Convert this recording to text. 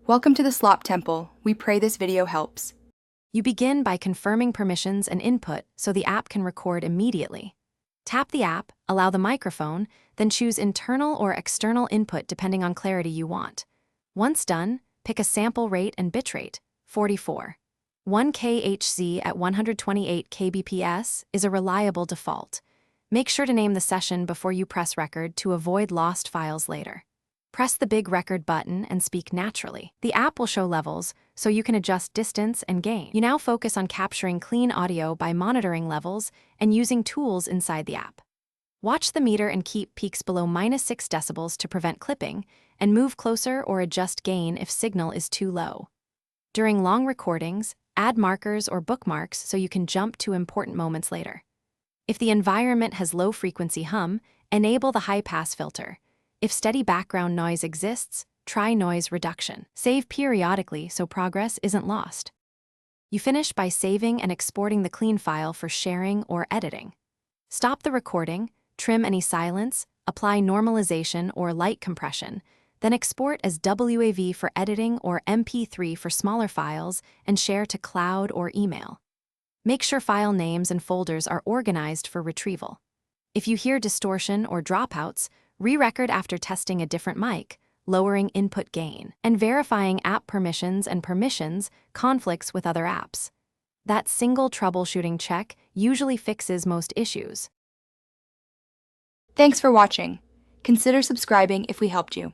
Welcome to the Slop Temple. We pray this video helps. You begin by confirming permissions and input so the app can record immediately. Tap the app, allow the microphone, then choose internal or external input depending on clarity you want. Once done, pick a sample rate and bitrate, 44. 1 kHz at 128 kbps is a reliable default. Make sure to name the session before you press record to avoid lost files later. Press the big record button and speak naturally. The app will show levels, so you can adjust distance and gain. You now focus on capturing clean audio by monitoring levels and using tools inside the app. Watch the meter and keep peaks below -6 decibels to prevent clipping, and move closer or adjust gain if signal is too low. During long recordings, add markers or bookmarks so you can jump to important moments later. If the environment has low-frequency hum, enable the high-pass filter. If steady background noise exists, try noise reduction. Save periodically so progress isn't lost. You finish by saving and exporting the clean file for sharing or editing. Stop the recording, trim any silence, apply normalization or light compression, then export as WAV for editing or MP3 for smaller files and share to cloud or email. Make sure file names and folders are organized for retrieval. If you hear distortion or dropouts, re-record after testing a different mic, lowering input gain, and verifying app permissions and permissions conflicts with other apps. That single troubleshooting check usually fixes most issues. Thanks for watching. Consider subscribing if we helped you.